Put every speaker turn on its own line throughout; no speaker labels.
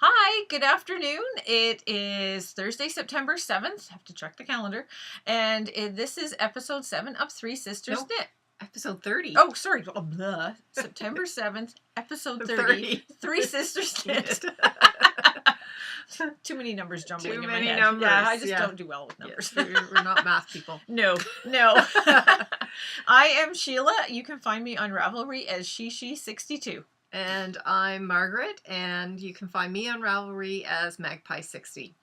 Hi, good afternoon. It is Thursday, September 7th. I have to check the calendar. And this is episode 7 of Three Sisters
Nope.
Knit.
Episode 30.
Oh, sorry. Oh, blah. September 7th, episode 30. Three Sisters Knit. Too many numbers jumbling
Too
in
many
my head.
numbers.
Yeah, I just don't do well with numbers.
Yes, we're not math people.
No. I am Sheila. You can find me on Ravelry as She62.
And I'm Margaret, and you can find me on Ravelry as Magpie60.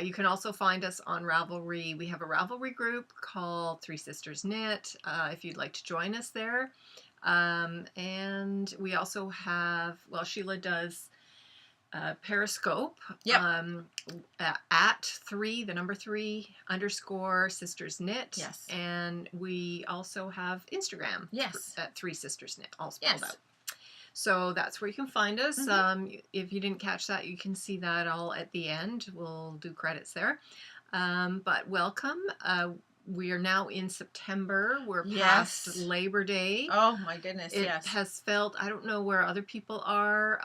You can also find us on Ravelry. We have a Ravelry group called Three Sisters Knit, if you'd like to join us there. And we also have, well, Sheila does Periscope.
Yep.
At 3, the number 3 _ Sisters Knit.
Yes.
And we also have Instagram.
Yes.
At 3 Sisters Knit, all spelled
Yes.
out. So that's where you can find us.
Mm-hmm.
If you didn't catch that, you can see that all at the end. We'll do credits there. But welcome. We are now in September. We're past Labor Day.
Oh my goodness,
It
yes.
has felt, I don't know where other people are,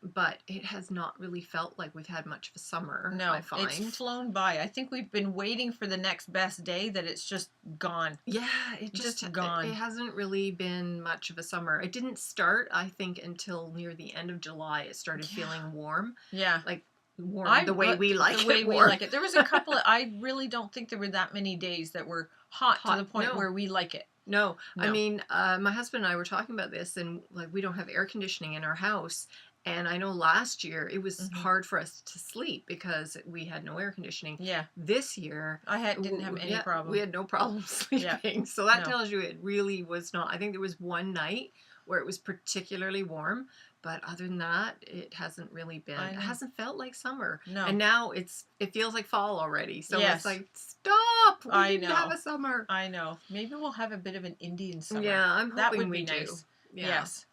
but it has not really felt like we've had much of a summer,
No,
I find.
it's flown by. I think we've been waiting for the next best day that it's just gone.
Yeah, it just
gone.
It hasn't really been much of a summer. It didn't start, I think, until near the end of July. It started feeling warm.
Yeah.
Like warm the way we like it.
The way we
warm.
like it. There was a couple of, I really don't think there were that many days that were hot to the point
no.
where we like it.
No,
No.
I mean, my husband and I were talking about this, and like we don't have air conditioning in our house. And I know last year it was hard for us to sleep because we had no air conditioning.
Yeah.
This year,
didn't have any problem.
We had no problem sleeping.
Yeah.
So that tells you it really was not. I think there was one night where it was particularly warm, but other than that, it hasn't really been. It hasn't felt like summer.
No.
And now it feels like fall already. So
Yes.
It's like, stop! We need to
know.
have a summer.
I know. Maybe we'll have a bit of an Indian summer.
Yeah, I'm hoping
that would
we
be
do.
nice.
Yeah.
Yes.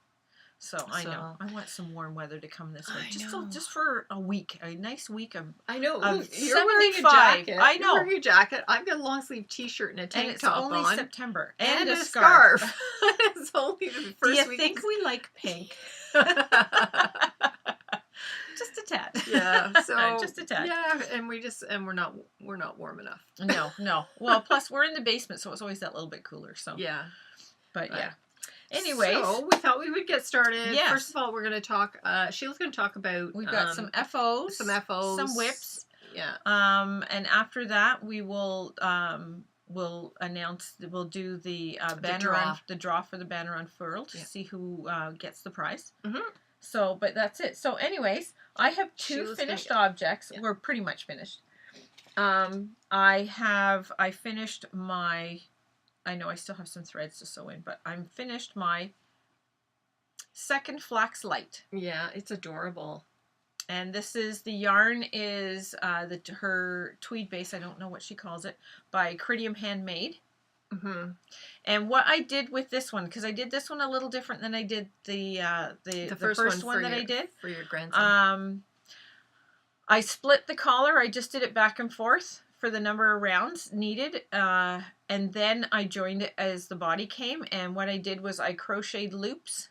So I know. I want some warm weather to come this way.
I know.
Just for a week. A nice week of
I know.
Of
You're wearing a
75.
jacket.
I know.
You're wearing a jacket. I've got a long sleeve t-shirt and a tank
and it's
top
only
on.
September.
And a
scarf.
scarf. It's only the first
Do you
week.
think we like pink? Just a tad.
Yeah. So
just a tad.
Yeah, and we're not warm enough.
No. Well, plus we're in the basement, so it's always that little bit cooler. So
yeah.
But yeah. Anyways,
so we thought we would get started.
Yes.
First of all, we're going to talk. Sheil's going to talk about.
We've got some FOs,
some
whips.
Yeah.
And after that, we will we'll announce. We'll do the draw for the banner unfurled to see who gets the prize.
Mm-hmm.
So, but that's it. So, anyways, I have 2 finished objects. Yeah. We're pretty much finished. I finished my. I know I still have some threads to sew in, but I'm finished my second flax light.
Yeah, it's adorable.
And this is, the yarn is her tweed base, I don't know what she calls it, by Critium Handmade.
Mm-hmm.
And what I did with this one, because I did this one a little different than I did the first one that I did.
For your grandson.
I split the collar. I just did it back and forth for the number of rounds needed. And then I joined it as the body came. And what I did was I crocheted loops.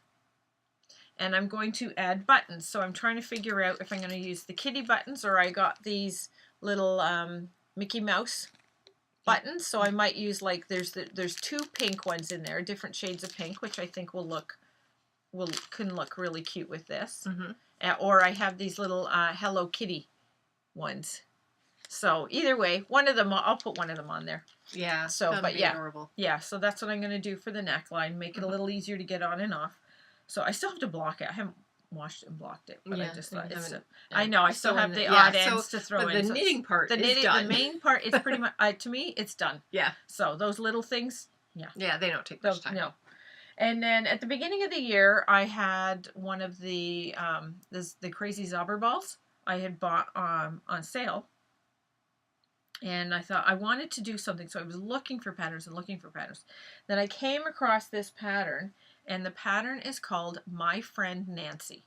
And I'm going to add buttons. So I'm trying to figure out if I'm going to use the kitty buttons or I got these little Mickey Mouse buttons. So I might use, like, there's 2 pink ones in there, different shades of pink, which I think can look really cute with this. Mm-hmm. Or I have these little Hello Kitty ones. So either way, one of them, I'll put one of them on there.
Yeah.
So, but
be
yeah,
adorable.
Yeah. So that's what I'm going to do for the neckline. Make it a little easier to get on and off. So I still have to block it. I haven't washed it and blocked it, but I just thought I know I still have the odd ends to throw in.
But the knitting part is done.
The main part is pretty much, to me, it's done. Yeah. So those little things,
yeah, they don't take much time.
No. And then at the beginning of the year, I had one of the crazy Zobber balls I had bought on sale. And I thought I wanted to do something, so I was looking for patterns and looking for patterns. Then I came across this pattern, and the pattern is called My Friend Nancy.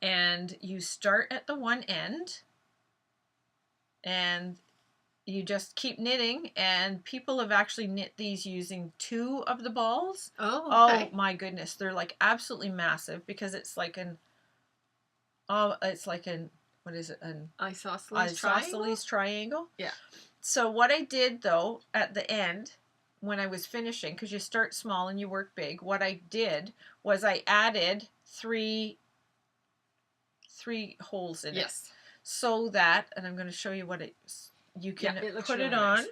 And you start at the one end, and you just keep knitting, and people have actually knit these using 2 of the balls.
Oh, okay.
Oh my goodness, they're like absolutely massive because it's like it's like an, what is it, an
isosceles triangle.
isosceles triangle.
Yeah.
So what I did though at the end, when I was finishing, because you start small and you work big, what I did was I added three holes in it.
Yes.
So that, and I'm going to show you what you can put it
really
on.
nice.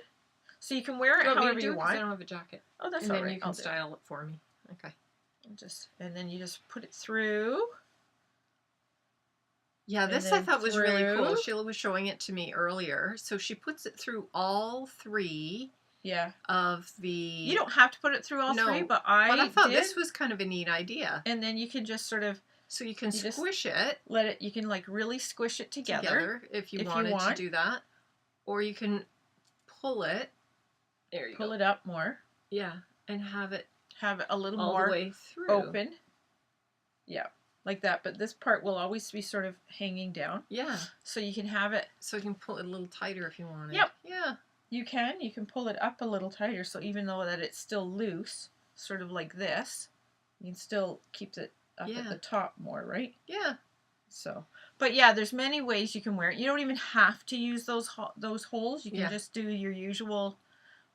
So you can wear it however you want.
I don't have a jacket.
Oh, that's
and
all
then
right.
you can style it for me. Okay.
And then you just put it through.
Yeah, this I thought was really cool. Sheila was showing it to me earlier. So she puts it through all three.
Yeah.
Of the.
You don't have to put it through all three, but I
thought this was kind of a neat idea.
And then you can just sort of.
So you can squish it.
You can like really squish it together.
If you wanted to do that. Or you can pull it. There you go.
Pull it up more.
Yeah. And have it
a little
all
more
the way through.
Open. Yeah. Like that. But this part will always be sort of hanging down.
Yeah.
So you can have it.
So you can pull it a little tighter if you want it.
Yep.
Yeah.
You can pull it up a little tighter. So even though that it's still loose, sort of like this, you can still keep it up at the top more, right?
Yeah.
So, but yeah, there's many ways you can wear it. You don't even have to use those holes. You can just do your usual,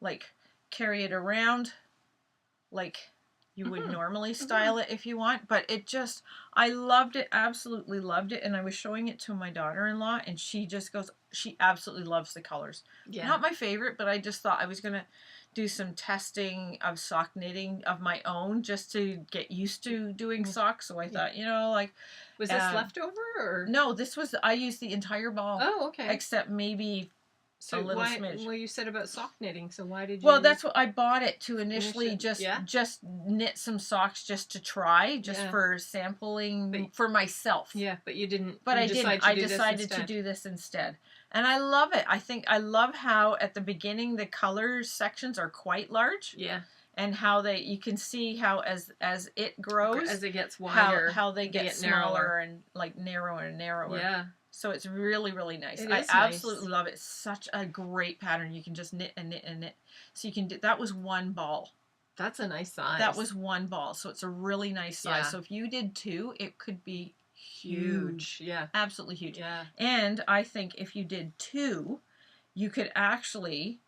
like, carry it around, like you would normally style it if you want. But it just, I loved it, absolutely loved it. And I was showing it to my daughter-in-law, and she just goes, she absolutely loves the colors. Yeah. Not my favorite, but I just thought I was going to do some testing of sock knitting of my own just to get used to doing socks. So I thought, you know, like...
Was this leftover or?
No, this was, I used the entire ball.
Oh, okay.
Except maybe a little smidge.
Well, you said about sock knitting, so why did you?
Well, that's what I bought it to initially just knit some socks just to try, for sampling for myself.
Yeah, but you didn't.
But I didn't. I decided to do this instead. And I love it. I love how at the beginning the color sections are quite large.
Yeah. And
how you can see how as it grows,
as it gets wider,
how they get smaller and like narrower and narrower.
Yeah.
So it's really, really nice. I absolutely love it. It's such a great pattern. You can just knit and knit and knit. So you can do, that was one ball.
That's a nice size.
That was one ball. So it's a really nice size. So if you did two, it could be huge.
Yeah.
Absolutely huge.
Yeah.
And I think if you did two, you could actually,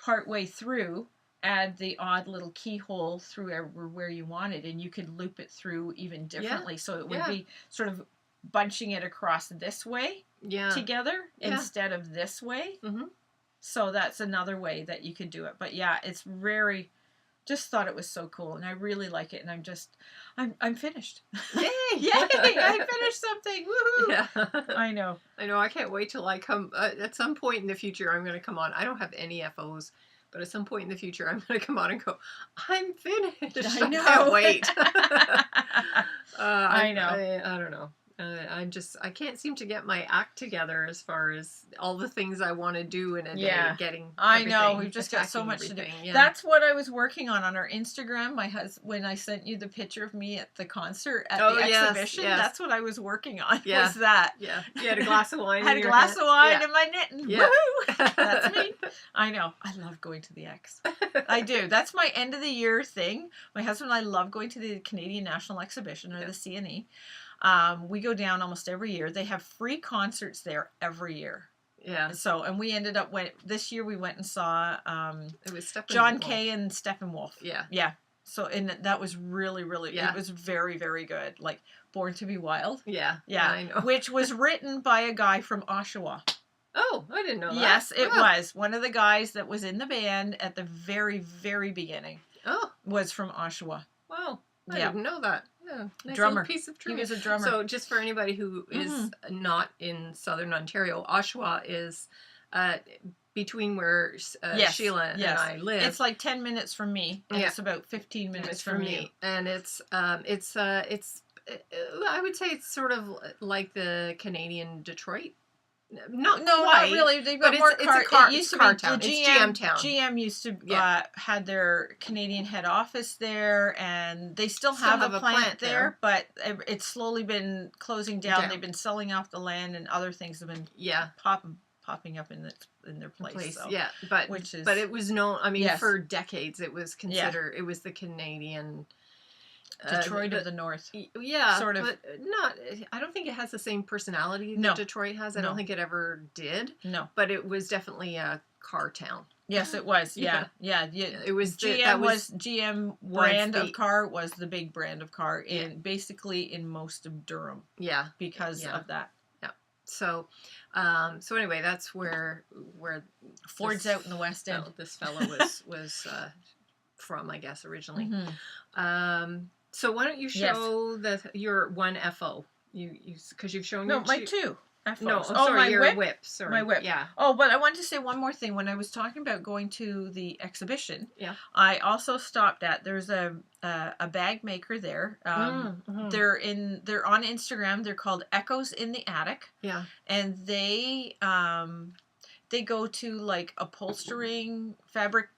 partway through, add the odd little keyhole through where you wanted, and you could loop it through even differently. So it would be sort of bunching it across this way together instead of this way. Mm-hmm. So that's another way that you could do it. But yeah, it's very, just thought it was so cool, and I really like it, and I'm finished.
Yay!
Yay! I finished something. Woohoo!
Yeah.
I know.
I can't wait till I come, at some point in the future, I'm going to come on. I don't have any FOs. But at some point in the future, I'm going to come on and go, I'm finished.
I know.
I can't wait.
I know.
I don't know. I can't seem to get my act together as far as all the things I want to do in a day. Getting
I know. We've just got so much to do. Yeah. That's what I was working on our Instagram. My husband, when I sent you the picture of me at the concert at the exhibition, that's what I was working on. Yeah. Was that?
Yeah. You had a glass of wine.
I had a glass of wine and my knitting. Yeah. Woohoo! That's me. I know. I love going to the X. I do. That's my end of the year thing. My husband and I love going to the Canadian National Exhibition, or the CNE. We go down almost every year. They have free concerts there every year. Yeah. So, and we ended up this year we went and saw
it was
John Kay and Steppenwolf.
Yeah.
Yeah. So, and that was really, really, it was very, very good. Like Born to Be Wild.
Yeah.
Yeah.
I know.
Which was written by a guy from Oshawa.
Oh, I didn't know that.
Yes, it was. One of the guys that was in the band at the very, very beginning.
Oh.
Was from Oshawa.
Wow. I didn't know that. Yeah, nice
drummer.
Piece of trivia.
He was a drummer.
So, just for anybody who is not in Southern Ontario, Oshawa is between where Sheila and I live.
It's like 10 minutes from me, and it's about 15 minutes from me.
And it's I would say it's sort of like the Canadian Detroit. Not
really. They've got more it used to be
town. It's GM town.
GM used to had their Canadian head office there, and they still have a plant there, but it's slowly been closing down. They've been selling off the land, and other things have been popping up in their place. So,
but it was known. I mean, for decades, it was considered. It was the Canadian.
Detroit of the North.
Yeah,
sort of.
but not. I don't think it has the same personality that
No.
Detroit has. I don't think it ever did.
No.
But it was definitely a car town.
Yes, it was. Yeah.
It was
GM brand of car was the big brand of car basically in most of Durham.
Yeah.
Because of that.
Yeah. So anyway, that's where
Ford's out in the West End.
This fellow was from, I guess, originally.
Mm-hmm.
So why don't you show your one FO? Because you've shown your
my two. FOs.
No, sorry, your whip. Sorry.
My whip.
Yeah.
Oh, but I wanted to say one more thing. When I was talking about going to the exhibition, I also stopped at. There's a bag maker there. They're on Instagram. They're called Echoes in the Attic.
Yeah.
And they go to like upholstering, fabric,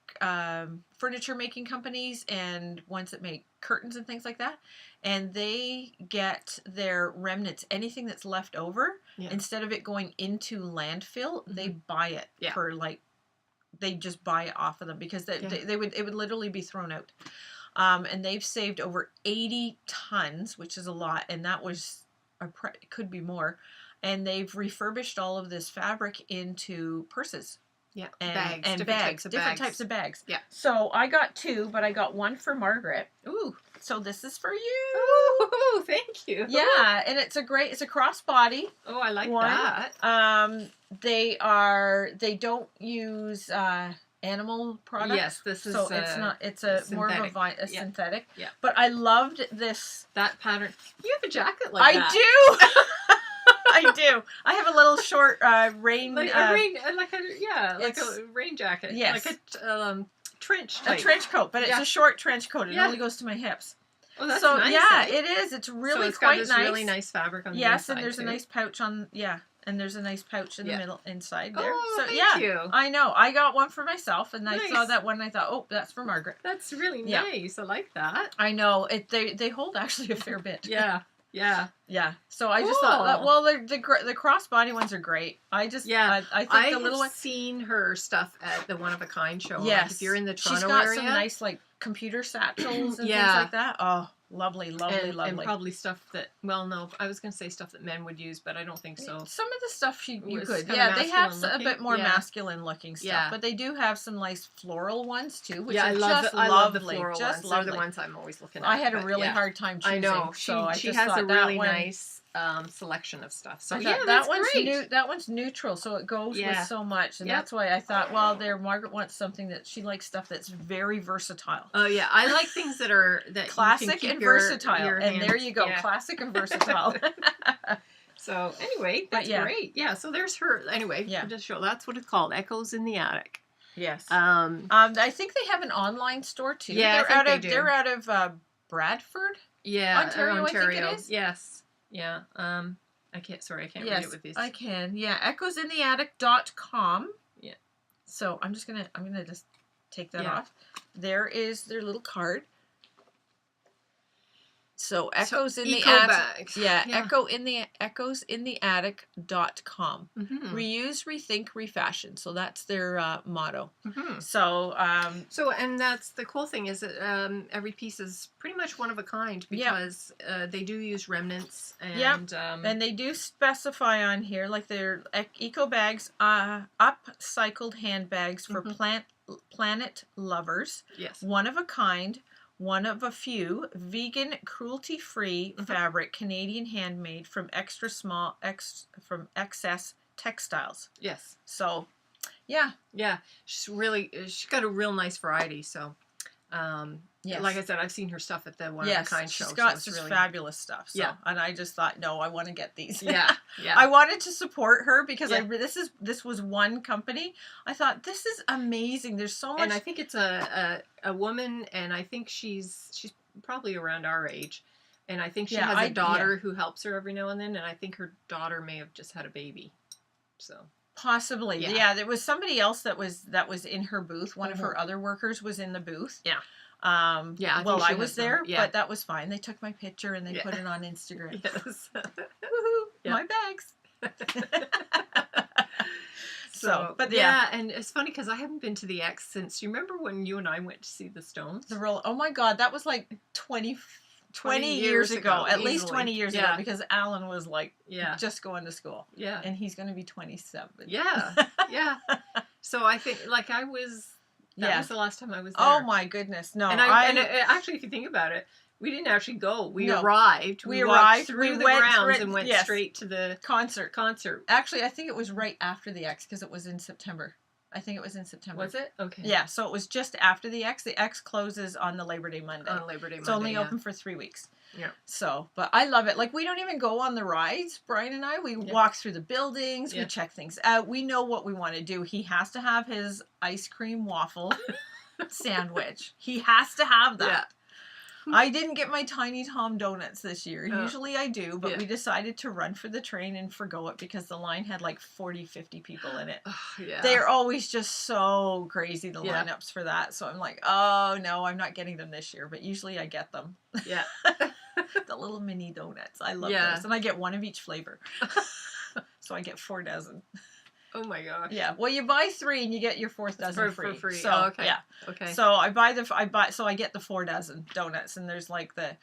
furniture making companies, and ones that make curtains and things like that. And they get their remnants, anything that's left over, instead of it going into landfill, they buy it for they just buy it off of them because it would literally be thrown out. And they've saved over 80 tons, which is a lot, and that was it could be more. And they've refurbished all of this fabric into purses.
Yeah,
different types of bags.
Yeah.
So I got two, but I got one for Margaret.
Ooh.
So this is for you.
Ooh, thank you.
Yeah, and it's a crossbody.
Oh, I like that.
They don't use animal products.
Yes, this is
it's more of a synthetic.
Yeah.
But I loved that
pattern. You have a jacket like that.
I do. I do. I have a little short rain.
Like a rain jacket.
Yes.
Like a trench type.
A trench coat, but it's a short trench coat. It only goes to my hips.
Oh, that's nice.
Yeah, it is. It's really
it's
quite
got this
nice.
Really nice fabric on the
inside. Yes,
and
there's a nice pouch on. Yeah, and there's a nice pouch in the middle inside there.
Oh, thank you.
I know. I got one for myself, and I saw that one. And I thought, oh, that's for Margaret.
That's really nice. I like that.
I know. They hold actually a fair bit.
Yeah.
So I just thought that, well, the crossbody ones are great. I think the little one.
I've seen her stuff at the One of a Kind show.
Yes.
Like if you're in the Toronto
she's got
area.
some nice computer satchels and things like that. Oh, lovely.
And probably stuff that, well, no, I was going to say stuff that men would use, but I don't think so.
Some of the stuff you could.
They
have a bit more masculine looking stuff, but they do have some nice floral ones too, which are
I love the floral ones. They're the ones I'm always looking at.
I had a really hard time choosing.
I know. She has a really nice selection of stuff. So that one's
great. That one's neutral, so it goes with so much, and that's why I thought, well, Margaret wants something that she likes stuff that's very versatile.
Oh yeah, I like things that are
classic and versatile. And there you go, classic and versatile.
So anyway, that's great. Yeah. So there's her. Anyway, just show. That's what it's called. Echoes in the Attic.
Yes. I think they have an online store too.
Yeah,
they're out of Bradford.
Yeah,
Ontario. I think it is.
Yes. Yeah. I can't read it with these.
I can. Yeah. echoesintheattic.com.
Yeah.
So I'm gonna just take that off. There is their little card. So Echoes in the Attic. Echoes in the Attic.com.
Mm-hmm.
Reuse, rethink, refashion. So that's their motto.
Mm-hmm.
So
and that's the cool thing is that every piece is pretty much one of a kind because they do use remnants and
and they do specify on here like their eco bags, upcycled handbags for planet lovers.
Yes.
One of a kind. One of a few, vegan, cruelty-free fabric, Canadian handmade from from excess textiles.
Yes.
So,
yeah. She's got a real nice variety. So, like I said, I've seen her stuff at the One of a Kind show.
She's got some fabulous stuff. So, and I just thought, no, I want to get these.
Yeah.
I wanted to support her because this was one company. I thought this is amazing. There's so much,
and I think it's a woman, and I think she's probably around our age, and I think she has a daughter who helps her every now and then, and I think her daughter may have just had a baby, so.
Possibly, yeah. There was somebody else that was in her booth. One of her other workers was in the booth.
Yeah.
I was there, but that was fine. They took my picture and they put it on Instagram.
Yes.
Woohoo! My bags.
But and it's funny because I haven't been to the X since. You remember when you and I went to see the Stones?
Oh my God, that was like 20 years ago. At least
easily.
20 years ago, because Alan was like
Yeah.
just going to school.
Yeah.
And he's going to be 27.
Yeah. Yeah. So I think, like, that was the last time I was there.
Oh my goodness. No.
And actually, if you think about it, we didn't actually go. We arrived.
We
walked
arrived
through the
went
grounds and went straight to the
concert.
Concert.
Actually, I think it was right after the X, because it was in September. I think it was in September.
Was it? Okay.
Yeah, so it was just after the X. The X closes on the Labor Day Monday.
On Labor Day Monday,
it's only open for 3 weeks.
Yeah.
So, but I love it. Like, we don't even go on the rides, Brian and I. We walk through the buildings. We check things out. We know what we want to do. He has to have his ice cream waffle sandwich. He has to have that. Yeah. I didn't get my Tiny Tom donuts this year. Usually I do, but we decided to run for the train and forgo it because the line had like 40, 50 people in it. They're always just so crazy, the lineups for that. So I'm like, oh no, I'm not getting them this year, but usually I get them. Yeah. The little mini donuts. I love those. And I get one of each flavor. So I get 4 dozen.
Oh my gosh.
Yeah. Well, you buy 3 and you get your 4th dozen free.
For free.
So,
okay.
Yeah.
Okay.
So so I get the 4 dozen donuts, and there's like the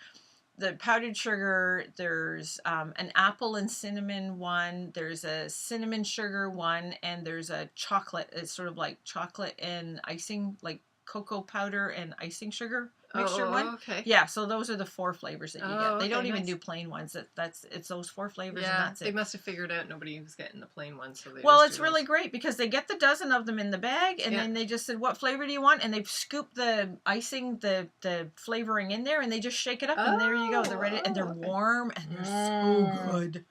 powdered sugar. There's an apple and cinnamon one. There's a cinnamon sugar one, and there's a chocolate. It's sort of like chocolate and icing, like cocoa powder and icing sugar mixture one.
Okay.
Yeah, so those are the 4 flavors that you get. They don't even
nice.
do plain ones. It's those 4 flavors,
and
that's it.
They must have figured out nobody was getting the plain ones, so they
it's really great because they get the dozen of them in the bag, and then they just said, what flavor do you want? And they've scooped the icing, the flavoring in there, and they just shake it up, and there you go. They're ready, and they're warm, and they're so good.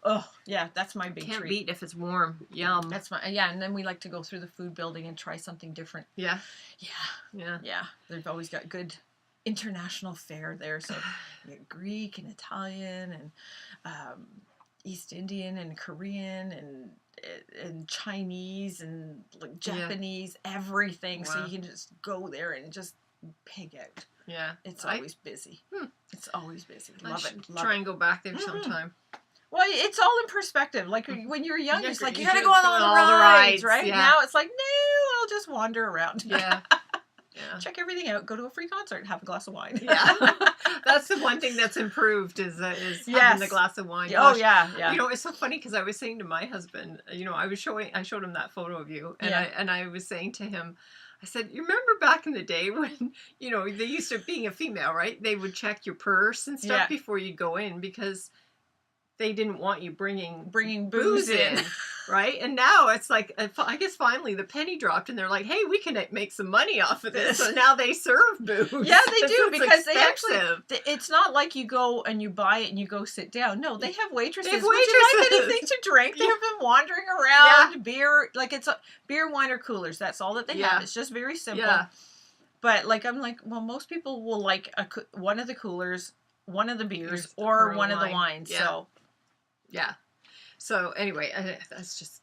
Oh, yeah, that's my big treat.
Can't beat if it's warm. Yum.
That's and then we like to go through the food building and try something different. Yeah. Yeah. Yeah. Yeah. They've always got good international fare there. So you get Greek and Italian and East Indian and Korean and Chinese and like Japanese, everything. Wow. So you can just go there and just pig out. Yeah. It's always busy. It's always busy. Love it.
Try and go back there sometime.
Well, it's all in perspective. Like, when you're young, it's like, you gotta go on all the rides, right? Yeah. Now it's like, no, I'll just wander around. Yeah. Check everything out, go to a free concert, have a glass of wine.
Yeah. That's the one thing that's improved is having the glass of wine.
Oh, yeah, yeah.
You know, it's so funny because I was saying to my husband, you know, I showed him that photo of you, and I was saying to him, I said, you remember back in the day when, you know, they used to, being a female, right? They would check your purse and stuff before you go in because they didn't want you bringing booze in, right? And now it's like, I guess finally the penny dropped and they're like, hey, we can make some money off of this. So now they serve booze.
Yeah, they do, because they actually, it's not like you go and you buy it and you go sit down. No, they have waitresses. Would you like anything to drink? They have been wandering around, beer, like it's beer, wine, or coolers. That's all that they have. It's just very simple. Yeah. But like, I'm like, well, most people will like one of the coolers, one of the beers, or one of the wines. Yeah. So.
Yeah. So anyway, that's just,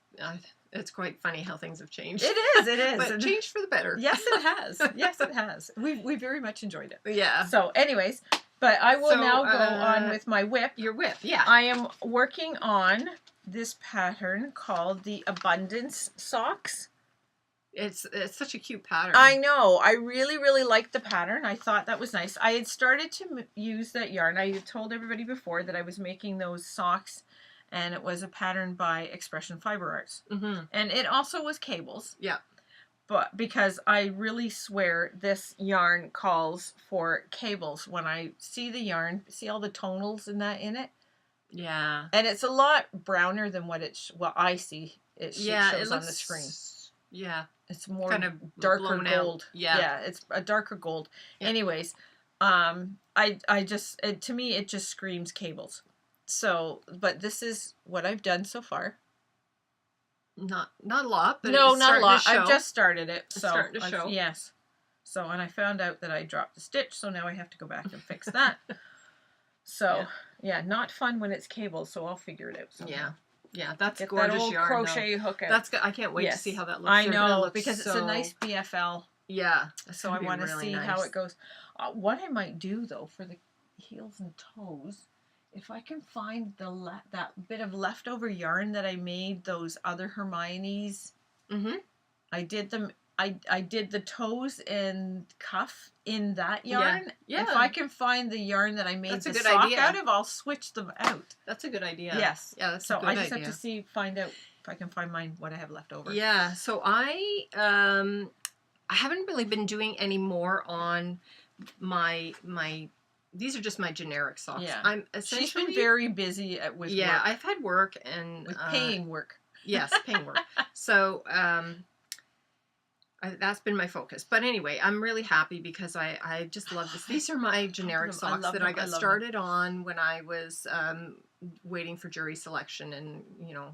it's quite funny how things have changed.
It is.
But changed for the better.
Yes, it has. Yes, it has. We very much enjoyed it.
Yeah.
So anyways, but I will now go on with my whip.
Your whip, yeah.
I am working on this pattern called the Abundance Socks.
It's such a cute pattern.
I know. I really, really liked the pattern. I thought that was nice. I had started to use that yarn. I had told everybody before that I was making those socks, and it was a pattern by Expression Fiber Arts. Mm-hmm. And it also was cables. Yeah. But because I really swear this yarn calls for cables. When I see the yarn, see all the tonals in it? Yeah. And it's a lot browner than what I see. It shows on the screen.
Yeah.
It's more kind of darker gold. Yeah, it's a darker gold. Yeah. Anyways, I just, to me, it just screams cables. So, but this is what I've done so far.
Not a lot, but
no, not a lot. I've just started it.
So starting to show.
Yes. So, and I found out that I dropped the stitch, so now I have to go back and fix that. So, yeah, not fun when it's cables, so I'll figure it out somehow.
Yeah. Yeah, that's
Get
gorgeous
that old
yarn.
crochet hook out.
That's good. I can't wait to see how that looks.
I know, because it's a nice BFL.
Yeah.
So I want to see how it goes. What I might do, though, for the heels and toes, if I can find that bit of leftover yarn that I made those other Hermiones. Mm-hmm. I did them I did the toes and cuff in that yarn.
Yeah.
If I can find the yarn that I made
That's a
the
good
sock
idea.
out of, I'll switch them out.
That's a good idea.
Yes.
Yeah, that's
so
a good idea.
I just have to find out if I can find what I have left over.
Yeah. So I haven't really been doing any more on my. These are just my generic socks.
Yeah.
I'm essentially.
She's been very busy with
yeah,
work.
I've had work and
with paying work.
Yes, paying work. So that's been my focus. But anyway, I'm really happy because I just love this. These are my generic socks that I got started on when I was waiting for jury selection, and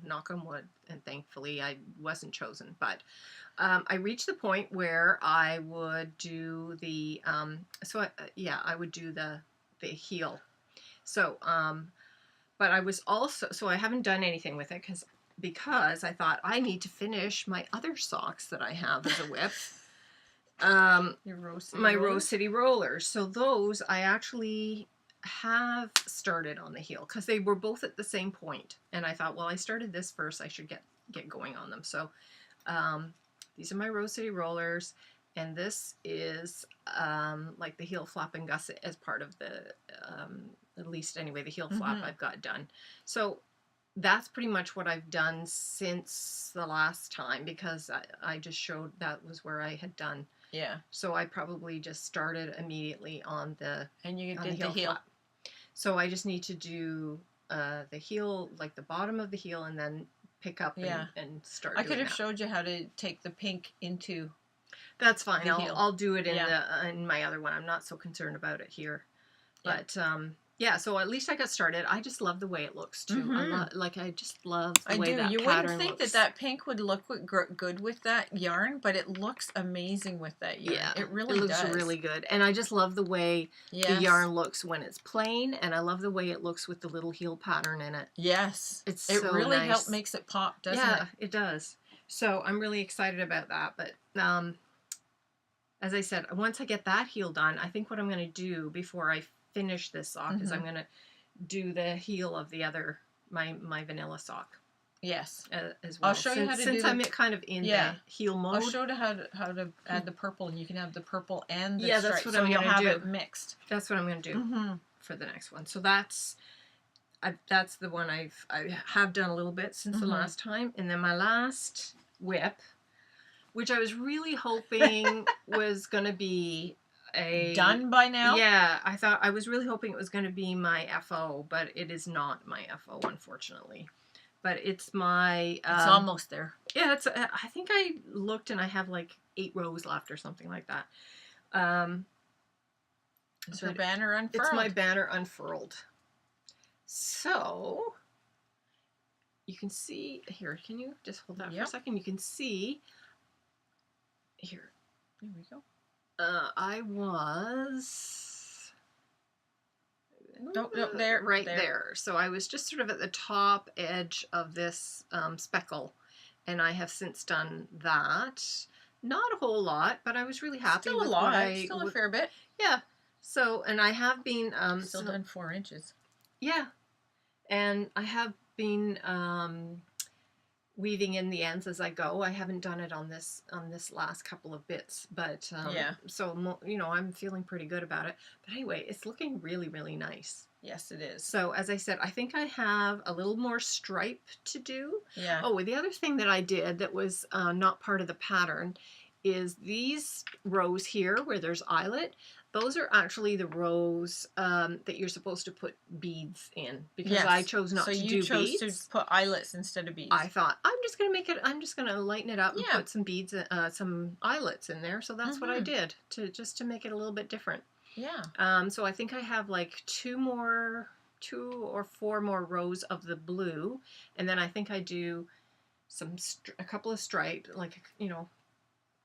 knock on wood, and thankfully I wasn't chosen. But I reached the point where I would do the I would do the heel. So but I was also, so I haven't done anything with it because I thought I need to finish my other socks that I have as a whip. My Rose City Rollers. So those I actually have started on the heel because they were both at the same point, and I thought, well, I started this first, I should get going on them. So these are my Rose City Rollers, and this is like the heel flap and gusset as part of the at least anyway the heel flap I've got done. So that's pretty much what I've done since the last time, because I just showed that was where I had done.
Yeah.
So I probably just started immediately on the
heel
flap. So I just need to do the heel, like the bottom of the heel, and then pick up and start.
I could have showed you how to take the pink into.
That's fine. I'll do it in my other one. I'm not so concerned about it here, but yeah. So at least I got started. I just love the way it looks too. I just love the way that pattern looks.
You wouldn't think that pink would look good with that yarn, but it looks amazing with that yarn. Yeah, it really
looks really good. And I just love the way the yarn looks when it's plain, and I love the way it looks with the little heel pattern in it.
Yes,
it so
really
nice.
Makes it pop, doesn't it?
Yeah, it does. So I'm really excited about that. But as I said, once I get that heel done, I think what I'm going to do before I finish this sock is I'm going to do the heel of the other, my vanilla sock.
Yes.
As well.
I'll show you how to do
I'm kind of in the heel mode.
I'll show you how to add the purple, and you can have the purple and the
that's
stripe,
what
so
I'm
you'll
gonna
have
do.
it mixed.
That's what I'm going to do for the next one. So that's the one I have done a little bit since the last time. And then my last whip, which I was really hoping was going to be
done by now.
Yeah, I was really hoping it was going to be my FO, but it is not my FO, unfortunately. But it's my.
It's almost there.
Yeah, it's. I think I looked and I have like 8 rows left or something like that.
It's your banner unfurled.
It's my banner unfurled. So you can see here. Can you just hold that for a second? You can see here.
There we go.
I was there. So I was just sort of at the top edge of this speckle, and I have since done that. Not a whole lot, but I was really happy with what
still a fair bit.
Yeah. So, and I have been
still done 4 inches.
Yeah, and I have been weaving in the ends as I go. I haven't done it on this last couple of bits, but so I'm feeling pretty good about it. But anyway, it's looking really, really nice.
Yes, it is.
So as I said, I think I have a little more stripe to do.
Yeah.
Oh, the other thing that I did that was not part of the pattern is these rows here where there's eyelet. Those are actually the rows that you're supposed to put beads in, because I chose not to do beads. So you chose
to put eyelets instead of beads.
I thought, I'm just going to lighten it up and put some beads, some eyelets in there. So that's what I did, just to make it a little bit different.
Yeah.
So I think I have like 2 or 4 more rows of the blue, and then I think I do a couple of stripes, like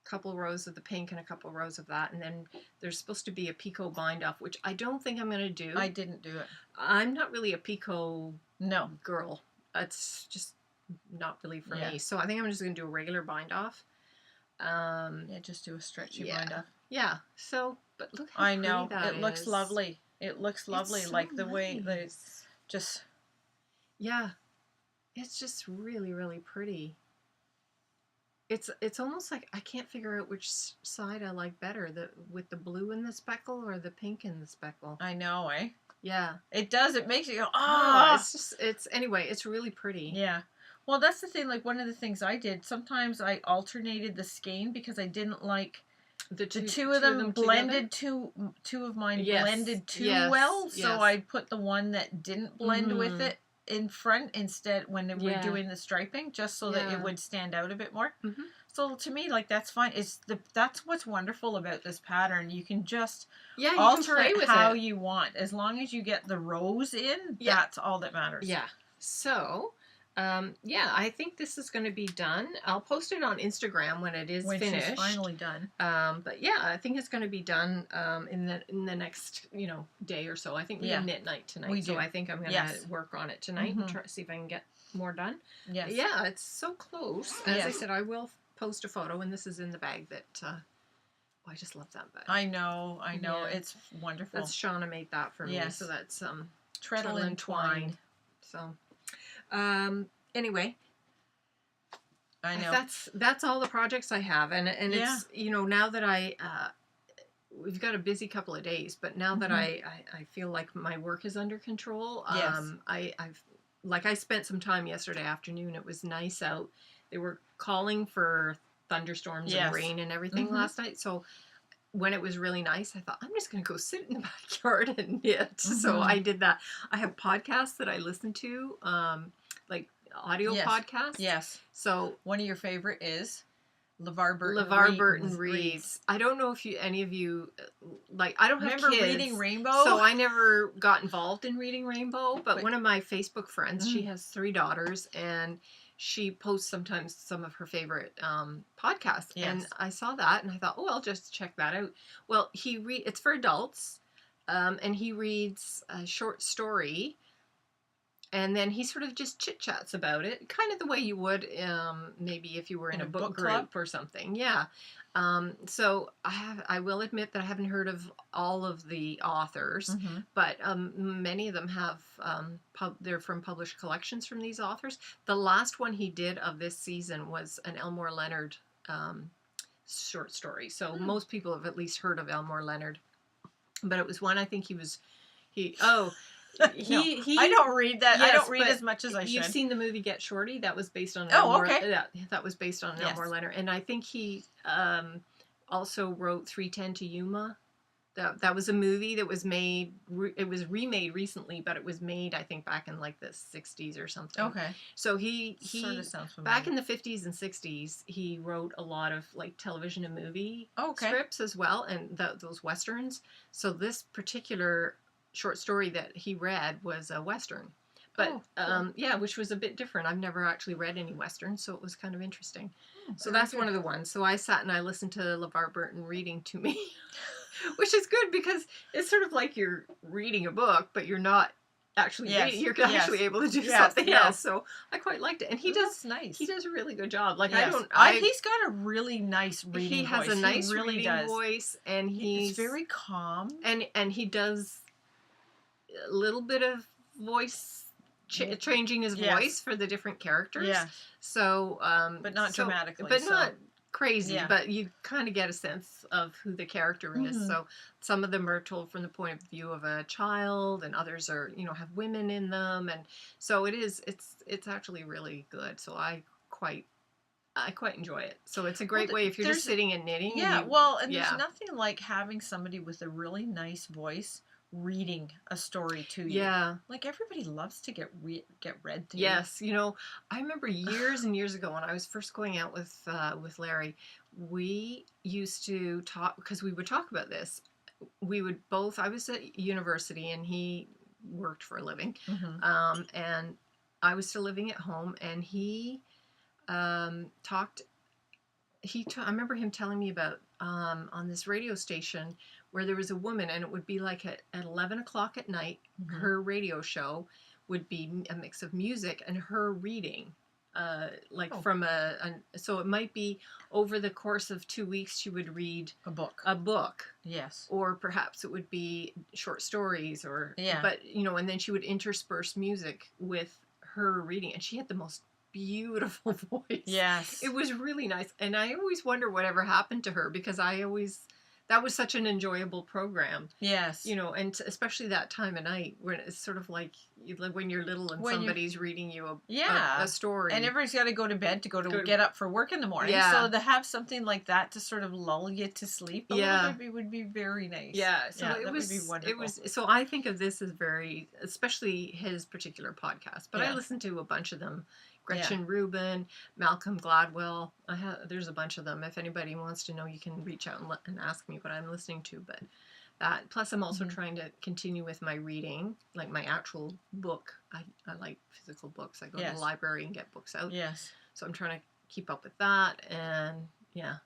couple rows of the pink and a couple rows of that, and then there's supposed to be a picot bind off, which I don't think I'm going to do.
I didn't do it.
I'm not really a picot girl. It's just not really for me. So I think I'm just going to do a regular bind off.
Just do a stretchy bind off.
Yeah. So, but look how pretty that is.
It looks lovely. It looks lovely, so like the way that just.
Yeah, it's just really, really pretty. It's almost like I can't figure out which side I like better, the with the blue in the speckle or the pink in the speckle.
I know, eh?
Yeah.
It does. It makes you go,
Oh,
ah.
it's just it's anyway, it's really pretty.
Yeah. Well, that's the thing. Like, one of the things I did, sometimes I alternated the skein because I didn't like
The
the
two,
two of them blended
together?
two of mine
Yes.
blended too
Yes.
well.
Yes.
So I put the one that didn't blend with
Mhm.
it in front instead when we were
Yeah.
doing the striping, just so that it
Yeah.
would stand out a bit more.
Mhm.
So to me, like, that's fine. That's what's wonderful about this pattern. You can just
Yeah, you can
alter
play
it
with
how
it.
you want, as long as you get the rows in.
Yeah.
That's all that matters.
Yeah. So, yeah, I think this is going to be done. I'll post it on Instagram when it is
When
finished.
she's finally done.
But yeah, I think it's going to be done in the next day or so. I think we have knit night tonight,
We
so
do.
I think I'm going to work on it tonight and try see if I can get more done.
Yes.
Yeah, it's so close. As I
Yes.
said, I will post a photo, and this is in the bag that. I just love that bag.
I know.
Yeah.
It's wonderful.
That's Shauna made that for me.
Yes.
So that's
Treadle and twine.
So, anyway,
I know.
that's all the projects I have, and it's now that we've got a busy couple of days, but now that I feel like my work is under control.
Yes.
I spent some time yesterday afternoon. It was nice out. They were calling for thunderstorms and rain and everything last night. So when it was really nice, I thought, I'm just going to go sit in the backyard and knit. So I did that. I have podcasts that I listen to, like audio podcasts.
Yes.
So
one of your favorite is LeVar
Burton reads. I don't know if any of you I don't have
Remember
kids,
Reading Rainbow?
so I never got involved in Reading Rainbow. But one of my Facebook friends, she has 3 daughters, and she posts sometimes some of her favorite podcasts.
Yes.
And I saw that, and I thought, I'll just check that out. Well, it's for adults, and he reads a short story. And then he sort of just chit-chats about it, kind of the way you would maybe if you were in a book group
club
or something. Yeah. So I will admit that I haven't heard of all of the authors, but many of them have, they're from published collections from these authors. The last one he did of this season was an Elmore Leonard short story. So most people have at least heard of Elmore Leonard. But it was one I think I don't read that.
Yes, I don't read as much as I should.
You've seen the movie Get Shorty? That was based on
okay.
That was based on Elmore Leonard. And I think he also wrote 3:10 to Yuma. That was a movie that was made. It was remade recently, but it was made I think back in like the 60s or something.
Okay.
So he
sort of sounds familiar.
Back in the 50s and 60s, he wrote a lot of like television and movie scripts as well, and those westerns. So this particular short story that he read was a western, but cool. Which was a bit different. I've never actually read any westerns, so it was kind of interesting. So that's one of the ones. So I sat and I listened to LeVar Burton reading to me, which is good because it's sort of like you're reading a book, but you're not actually reading. You're actually able to do something else. So I quite liked it, and that's nice. He does a really good job. Like
he's got a really nice reading voice.
He has a nice reading voice, and
he's very calm,
and he does a little bit of voice changing his voice for the different characters. Yeah. So,
but not dramatically.
But not crazy. Yeah. But you kind of get a sense of who the character is. So some of them are told from the point of view of a child, and others are have women in them, and so it's actually really good. So I quite enjoy it. So it's a great way if you're just sitting and knitting.
Yeah. And there's nothing like having somebody with a really nice voice reading a story to you. Yeah. Like everybody loves to get read to.
Yes. I remember years and years ago when I was first going out with Larry, we used to talk, because we would talk about this. I was at university and he worked for a living. And I was still living at home, and he talked. I remember him telling me about on this radio station where there was a woman, and it would be like at 11 o'clock at night, her radio show would be a mix of music and her reading, from so it might be over the course of 2 weeks she would read
a book. Yes.
Or perhaps it would be short stories but and then she would intersperse music with her reading, and she had the most beautiful voice.
Yes.
It was really nice. And I always wonder whatever happened to her, because that was such an enjoyable program.
Yes.
You know, and especially that time of night when it's sort of like when you're little and somebody's reading you a story.
And everybody's got to go to bed to get up for work in the morning.
Yeah.
So to have something like that to sort of lull you to sleep a little bit would be very nice.
Yeah. So
that would be wonderful.
So I think of this as especially his particular podcast, but I listened to a bunch of them. Gretchen Rubin, Malcolm Gladwell. There's a bunch of them. If anybody wants to know, you can reach out and ask me what I'm listening to. But that, plus I'm also trying to continue with my reading, like my actual book. I like physical books. I go to the library and get books out.
Yes.
So I'm trying to keep up with that, and there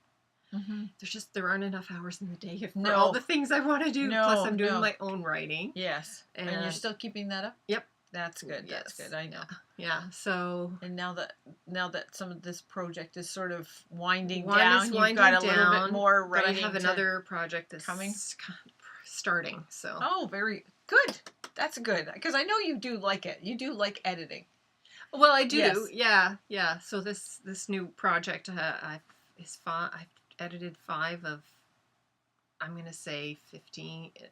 aren't enough hours in the day for all the things I want to do. Plus I'm doing my own writing.
Yes. And you're still keeping that up?
Yep.
That's good. Yes. That's good. I know.
Yeah. So.
And now that some of this project is sort of winding down, you've got a little bit more writing.
But I have another project that's starting. So.
Oh, very good. That's good, because I know you do like it. You do like editing.
Well, I do. Yes. Yeah. So this new project, I've edited 5 of, I'm going to say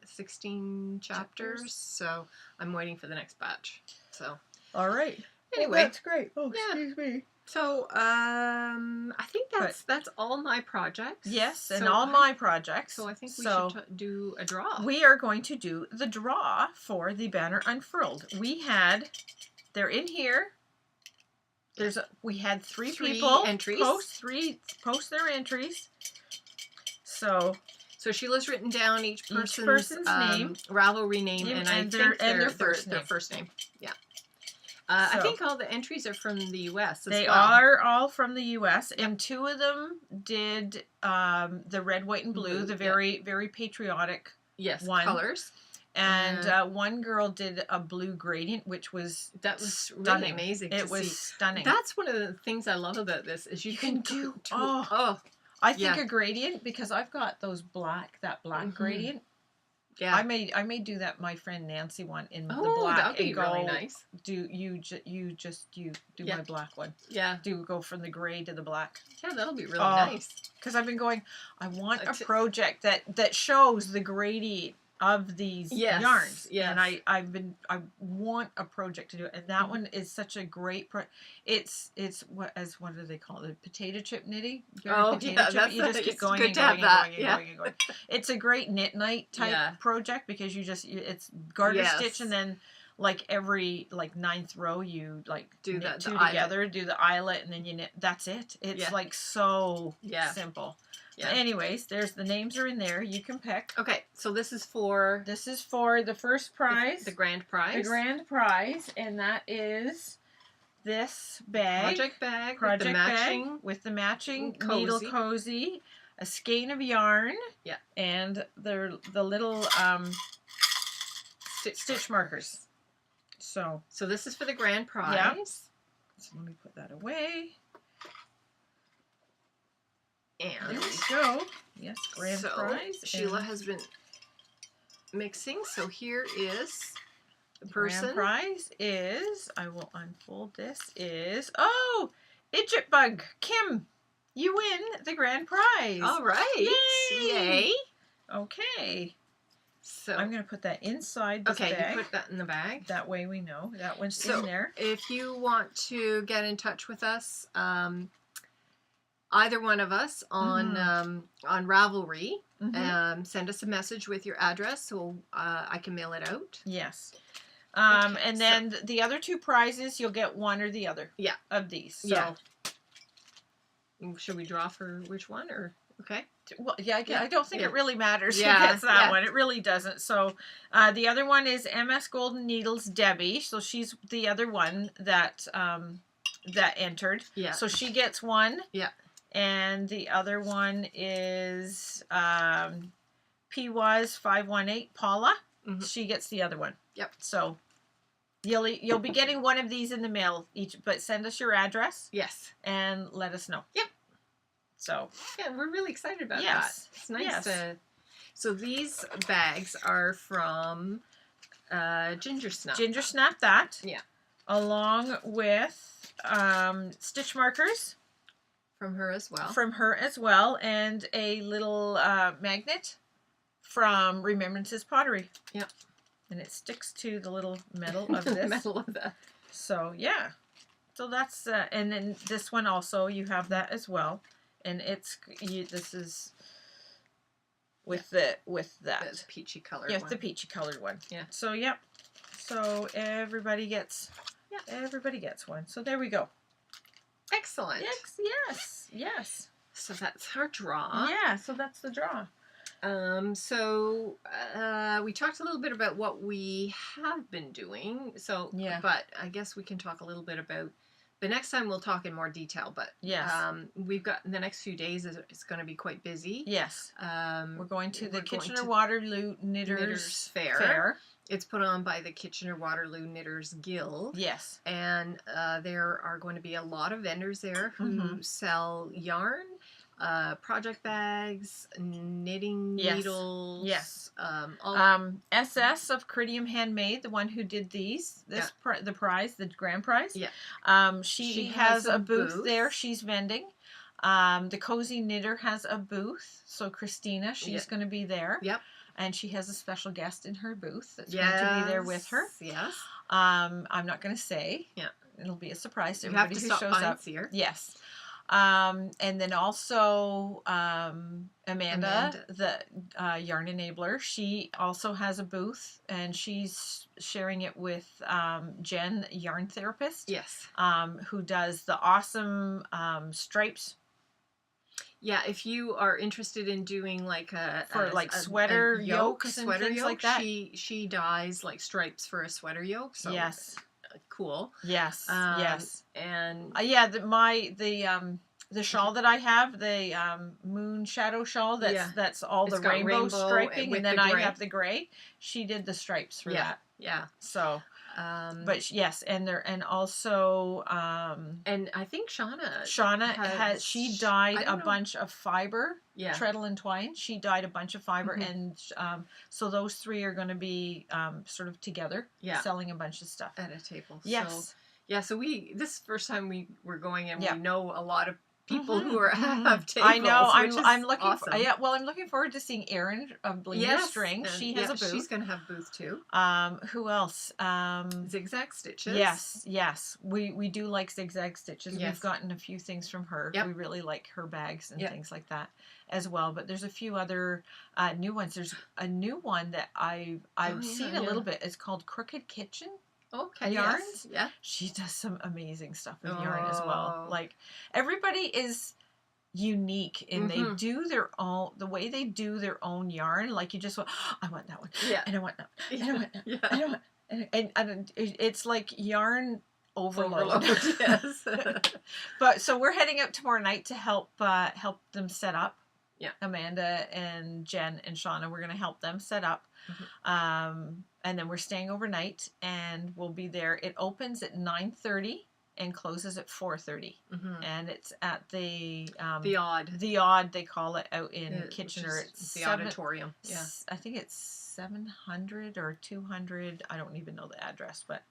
16 chapters. So I'm waiting for the next batch. So.
All right.
Anyway.
Well, that's great. Oh, excuse me.
So, I think that's all my projects.
Yes, and all my projects.
So I think we should do a draw.
We are going to do the draw for the Banner Unfurled. They're in here. We had 3 people
entries.
post their entries. So
Sheila's written down each person's
name,
Ravelry name, and I think their first name. Yeah. I think all the entries are from the U.S.
They are all from the U.S. and 2 of them did the red, white, and blue, the very, very patriotic one.
Colors.
And one girl did a blue gradient, which was stunning.
Really amazing.
It was stunning.
That's one of the things I love about this is you can do.
I think a gradient, because I've got that black gradient. Yeah, I may do that. My friend Nancy one in the black.
That would be really nice.
Do my black one?
Yeah.
Go from the gray to the black.
Yeah, that'll be really nice.
Because I've been going. I want a project that shows the gradient of these yarns.
Yes.
And I want a project to do it. And that one is such a great it's what do they call it? Potato chip knitting?
You
just keep going and going and going and going. It's a great knit night type project, because it's garter stitch, and then like every 9th row you do knit 2 together, do the eyelet, and then you knit. That's it. It's so simple. Yeah. Anyways, the names are in there. You can pick.
Okay, so this is for
the first prize.
The grand prize.
The grand prize, and that is this bag.
Project bag
with the matching needle cozy, a skein of yarn.
Yeah.
And the little stitch markers. So
this is for the grand prize.
Yeah. So let me put that away.
And
there we go. Yes, grand prize.
Sheila has been mixing. So here is the person.
Grand prize is, I will unfold this, Idjit Bug. Kim, you win the grand prize.
All right. Yay.
Okay.
So
I'm going to put that inside this bag.
Okay, you put that in the bag.
That way we know. That one's in there.
If you want to get in touch with us, either one of us on Ravelry, send us a message with your address so I can mail it out.
Yes. And then the other 2 prizes, you'll get one or the other of these. So.
Should we draw for which one? Or okay.
Well, I don't think it really matters who gets that one. It really doesn't. So the other one is MS Golden Needles Debbie. So she's the other one that entered. Yeah. So she gets one. Yeah. And the other one is PWAS 518 Paula. Mm-hmm. She gets the other one. Yep. So you'll be getting one of these in the mail each, but send us your address. Yes. And let us know. Yep. So
we're really excited about that. It's nice to. So these bags are from Ginger Snap.
Ginger Snap that. Yeah. Along with stitch markers
From her as well.
from her as well, and a little magnet from Remembrances Pottery.
Yep.
And it sticks to the little metal of this.
Metal of that.
So yeah. So that's and then this one also, you have that as well, and this is with that.
The peachy colored one.
Yeah, the peachy colored one.
Yeah.
So yep. So everybody gets. Yeah. Everybody gets one. So there we go.
Excellent.
Yes.
So that's our draw.
Yeah. So that's the draw.
We talked a little bit about what we have been doing. So,
yeah.
But I guess we can talk a little bit about the next time. We'll talk in more detail. But
yes,
we've got the next few days. It's going to be quite busy.
Yes. We're going to the Kitchener-Waterloo Knitters
Fair. It's put on by the Kitchener-Waterloo Knitters Guild.
Yes.
And there are going to be a lot of vendors there who sell yarn, project bags, knitting needles.
Yes.
All
SS of Ceridium Handmade, the one who did these. The grand prize.
Yeah.
She has a booth there. She's vending. The Cozy Knitter has a booth. So Christina, she's going to be there.
Yep.
And she has a special guest in her booth that's going to be there with her.
Yes.
I'm not going to say.
Yeah.
It'll be a surprise to
you have
everybody
to
who
stop
shows
by
up.
And see her.
Yes. And then also Amanda, the Yarn Enabler, she also has a booth, and she's sharing it with Jen, Yarn Therapist.
Yes.
Who does the awesome stripes.
Yeah, if you are interested in doing like
sweater yokes and things like that,
she dyes like stripes for a sweater yoke. So
yes,
cool.
Yes,
yes, and
the shawl that I have, the moon shadow shawl, that's all the rainbow striping, and then I have the gray. She did the stripes for that.
Yeah.
So. But yes, and also
and I think Shauna
she dyed a bunch of fiber,
yeah,
treadle and twine. She dyed a bunch of fiber, and so those three are going to be sort of together, selling a bunch of stuff
at a table.
Yes,
so this first time we were going, and we know a lot of people who have tables.
I know. I'm looking.
Awesome.
I'm looking forward to seeing Erin of Bleeder String. She has a booth.
She's going to have a booth too.
Who else?
Zigzag Stitches.
Yes. We do like Zigzag Stitches.
Yes.
We've gotten a few things from her.
Yep.
We really like her bags and things like that as well. But there's a few other new ones. There's a new one that I've seen a little bit. It's called Crooked Kitchen.
Okay.
Yarns.
Yes. Yeah.
She does some amazing stuff with yarn as well. Like, everybody is unique in they do their own, the way they do their own yarn. Like, you just want, I want that one.
Yeah.
And I want that one. And I want that. And I want, and it's like yarn overload.
Yes.
But so we're heading out tomorrow night to help them set up.
Yeah.
Amanda and Jen and Shauna, we're going to help them set up. And then we're staying overnight, and we'll be there. It opens at 9:30 and closes at 4:30, and it's at the Odd they call it out in Kitchener. It's
the auditorium. Yeah,
I think it's 700 or 200. I don't even know the address, but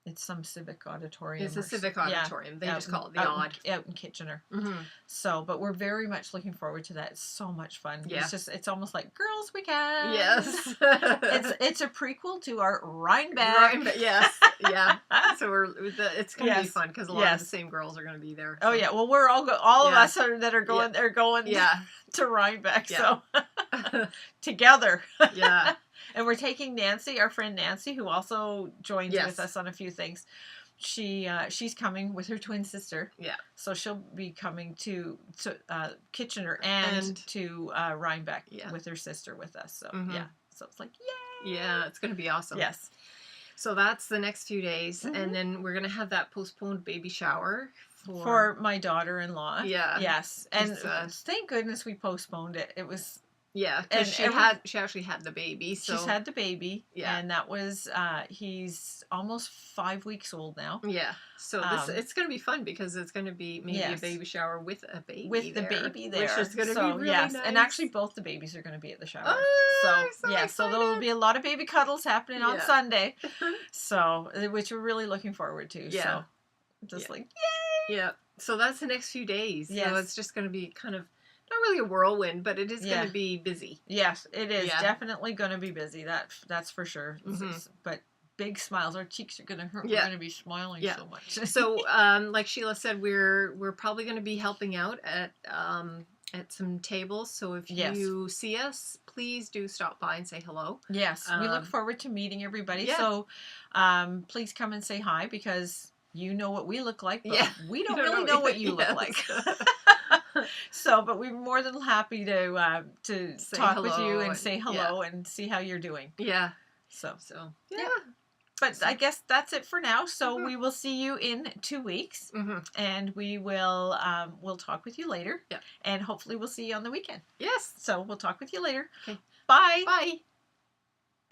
it's some civic auditorium.
It's a civic auditorium. They just call it the Odd
out in Kitchener. So, but we're very much looking forward to that. It's so much fun. Yeah. It's almost like Girls Weekend.
Yes.
it's a prequel to our Rhinebeck.
Yes. Yeah. So it's going to be fun because a lot of the same girls are going to be there. So.
Oh yeah. Well, we're all of us that are going. They're going. To Rhinebeck. Yeah. So together.
Yeah.
And we're taking Nancy, our friend Nancy, who also joins with us on a few things. She's coming with her twin sister. Yeah. So she'll be coming to Kitchener and to Rhinebeck with her sister with us. So so it's like yay!
Yeah, it's going to be awesome.
Yes.
So that's the next few days, and then we're going to have that postponed baby shower
for my daughter-in-law. Yeah. Yes. And thank goodness we postponed it. It was.
Yeah, because she actually had the baby. So.
She's had the baby, and that was he's almost 5 weeks old now.
Yeah, so it's going to be fun because it's going to be maybe a baby shower with a baby
with the baby there,
which is going to be really nice.
And actually both the babies are going to be at the shower.
Oh,
so there will be a lot of baby cuddles happening on Sunday. So which we're really looking forward to. Yeah. So Just like,
Yeah. So that's the next few days.
Yes.
So it's just going to be kind of, not really a whirlwind, but it is
Yeah.
going to be busy.
yes, it is
Yeah.
definitely going to be busy. That's for sure.
Mhm.
But big smiles. Our cheeks are going to hurt.
Yeah.
We're going to be smiling
Yeah.
so much.
So, like Sheila said, we're probably going to be helping out at some tables. So if
Yes.
you see us, please do stop by and say hello.
Yes, we look forward to meeting everybody.
Yeah.
So please come and say hi, because you know what we look like, but
Yeah.
we don't
You don't
really
know
know what
either.
you look
Yes.
like. So, but we're more than happy to
Say
talk with
hello
you and
and-
say hello and see how you're doing.
Yeah.
So,
So
Yeah.
yeah.
but I guess that's it for now. So
Mhm.
we will see you in 2 weeks,
Mhm.
and we will we'll talk with you later.
Yeah.
And hopefully we'll see you on the weekend.
Yes.
So we'll talk with you later.
Okay.
Bye.
Bye.